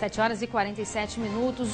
7h47.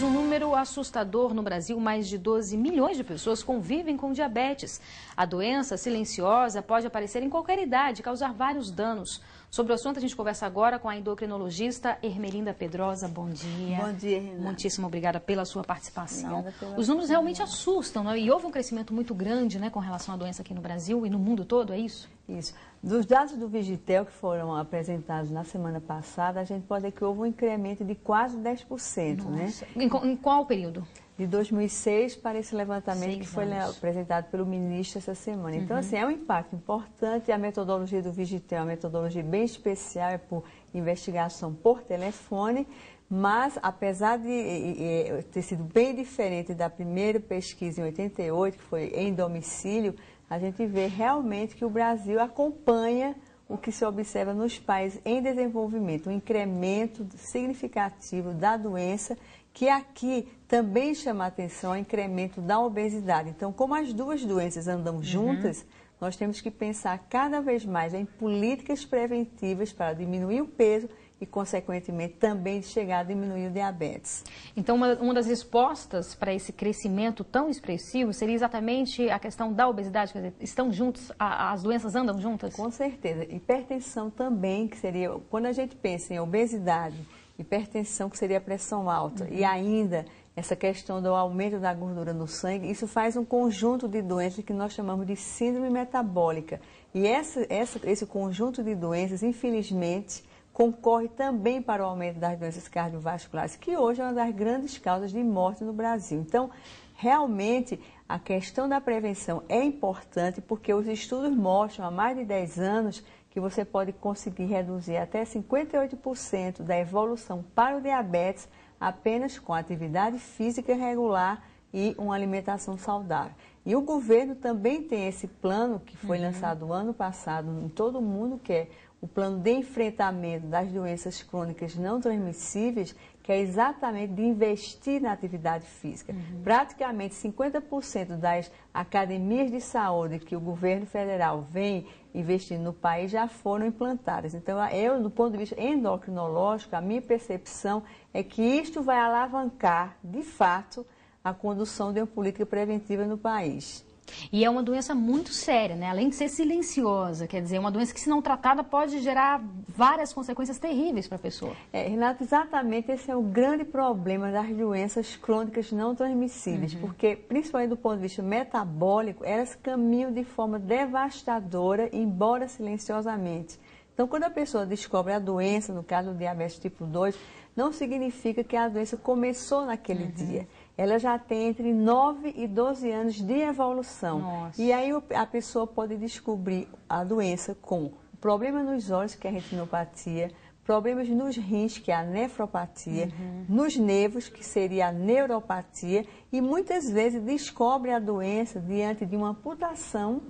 Um número assustador no Brasil. Mais de 12 milhões de pessoas convivem com diabetes. A doença silenciosa pode aparecer em qualquer idade e causar vários danos. Sobre o assunto, a gente conversa agora com a endocrinologista Ermelinda Pedrosa. Bom dia. Bom dia, Renata. Muitíssimo obrigada pela sua participação. Pela Os números realmente assustam, não é? E houve um crescimento muito grande, né, com relação à doença aqui no Brasil e no mundo todo, é isso? Isso. Dos dados do Vigitel que foram apresentados na semana passada, a gente pode ver que houve um incremento de quase 10%, né? Em qual período? De 2006 para esse levantamento que foi apresentado pelo ministro essa semana. Então, assim, é um impacto importante. A metodologia do Vigitel é uma metodologia bem especial, é por investigação por telefone, mas, apesar de ter sido bem diferente da primeira pesquisa em 88, que foi em domicílio, a gente vê realmente que o Brasil acompanha o que se observa nos países em desenvolvimento, um incremento significativo da doença, que aqui também chama a atenção o incremento da obesidade. Então, como as duas doenças andam juntas, nós temos que pensar cada vez mais em políticas preventivas para diminuir o peso e, consequentemente, também chegar a diminuir o diabetes. Então, uma das respostas para esse crescimento tão expressivo seria exatamente a questão da obesidade, quer dizer, estão juntos, as doenças andam juntas? Com certeza. Hipertensão também, que seria, quando a gente pensa em obesidade, hipertensão, que seria a pressão alta, e ainda essa questão do aumento da gordura no sangue, isso faz um conjunto de doenças que nós chamamos de síndrome metabólica. E esse conjunto de doenças, infelizmente, concorre também para o aumento das doenças cardiovasculares, que hoje é uma das grandes causas de morte no Brasil. Então, realmente, a questão da prevenção é importante, porque os estudos mostram há mais de 10 anos que você pode conseguir reduzir até 58% da evolução para o diabetes apenas com atividade física regular e uma alimentação saudável. E o governo também tem esse plano que foi lançado ano passado em todo o mundo, que é o plano de enfrentamento das doenças crônicas não transmissíveis, que é exatamente de investir na atividade física. Praticamente 50% das academias de saúde que o governo federal vem investindo no país já foram implantadas. Então, eu, do ponto de vista endocrinológico, a minha percepção é que isto vai alavancar, de fato, a condução de uma política preventiva no país. E é uma doença muito séria, né? Além de ser silenciosa, quer dizer, uma doença que, se não tratada, pode gerar várias consequências terríveis para a pessoa. Renato, exatamente esse é o grande problema das doenças crônicas não transmissíveis, porque, principalmente do ponto de vista metabólico, elas caminham de forma devastadora, embora silenciosamente. Então, quando a pessoa descobre a doença, no caso do diabetes tipo 2, não significa que a doença começou naquele dia. Ela já tem entre 9 e 12 anos de evolução. Nossa. E aí a pessoa pode descobrir a doença com problema nos olhos, que é a retinopatia, problemas nos rins, que é a nefropatia, nos nervos, que seria a neuropatia, e muitas vezes descobre a doença diante de uma amputação,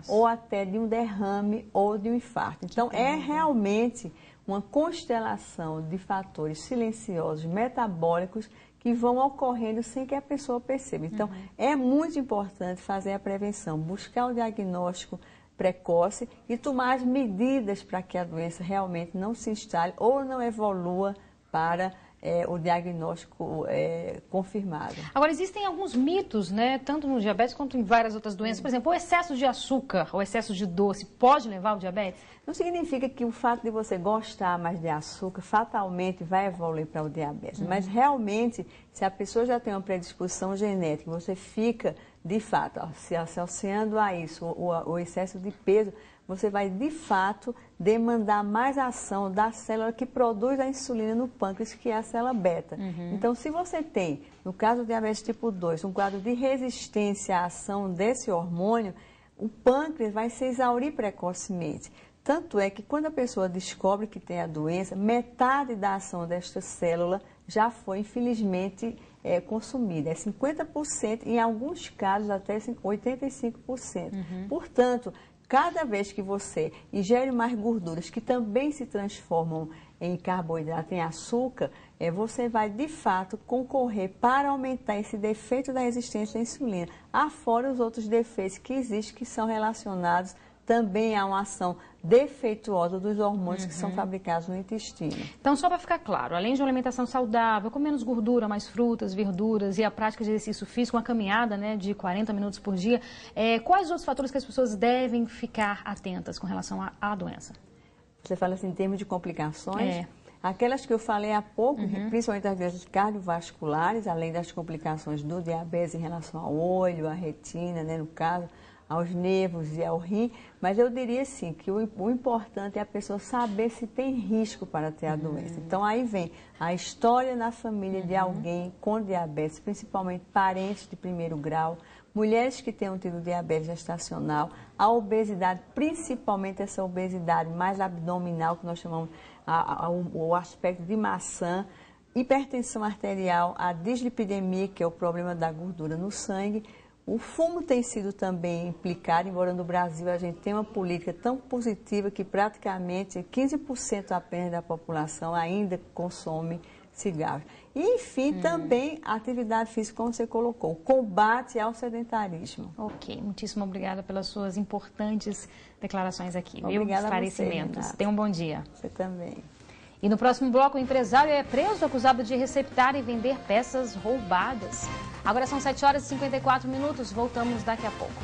ou até de um derrame ou de um infarto. Então, é realmente uma constelação de fatores silenciosos, metabólicos, que vão ocorrendo sem que a pessoa perceba. Então, é muito importante fazer a prevenção, buscar o diagnóstico precoce e tomar as medidas para que a doença realmente não se instale ou não evolua para o diagnóstico confirmado. Agora, existem alguns mitos, né, tanto no diabetes quanto em várias outras doenças. Por exemplo, o excesso de açúcar, o excesso de doce, pode levar ao diabetes? Não significa que o fato de você gostar mais de açúcar fatalmente vai evoluir para o diabetes. Mas, realmente, se a pessoa já tem uma predisposição genética, você fica, de fato, se associando a isso, o excesso de peso, você vai, de fato, demandar mais ação da célula que produz a insulina no pâncreas, que é a célula beta. Então, se você tem, no caso do diabetes tipo 2, um quadro de resistência à ação desse hormônio, o pâncreas vai se exaurir precocemente. Tanto é que, quando a pessoa descobre que tem a doença, metade da ação desta célula já foi, infelizmente, consumida. É 50%, em alguns casos até 85%. Portanto, cada vez que você ingere mais gorduras que também se transformam em carboidrato, em açúcar, você vai, de fato, concorrer para aumentar esse defeito da resistência à insulina. Afora os outros defeitos que existem, que são relacionados também há uma ação defeituosa dos hormônios que são fabricados no intestino. Então, só para ficar claro, além de uma alimentação saudável, com menos gordura, mais frutas, verduras e a prática de exercício físico, uma caminhada, né, de 40 minutos por dia, quais outros fatores que as pessoas devem ficar atentas com relação à doença? Você fala assim, em termos de complicações? Aquelas que eu falei há pouco, principalmente as doenças cardiovasculares, além das complicações do diabetes em relação ao olho, à retina, né, no caso, aos nervos e ao rim, mas eu diria assim, que o importante é a pessoa saber se tem risco para ter a doença. Então aí vem a história na família de alguém com diabetes, principalmente parentes de primeiro grau, mulheres que tenham tido diabetes gestacional, a obesidade, principalmente essa obesidade mais abdominal, que nós chamamos o aspecto de maçã, hipertensão arterial, a dislipidemia, que é o problema da gordura no sangue. O fumo tem sido também implicado, embora no Brasil a gente tenha uma política tão positiva que praticamente 15% apenas da população ainda consome cigarros. E, enfim, também a atividade física, como você colocou, o combate ao sedentarismo. Ok, muitíssimo obrigada pelas suas importantes declarações aqui. Obrigada esclarecimentos. a você, Tenha um bom dia. Você também. E no próximo bloco, o empresário é preso acusado de receptar e vender peças roubadas. Agora são 7 horas e 54 minutos, voltamos daqui a pouco.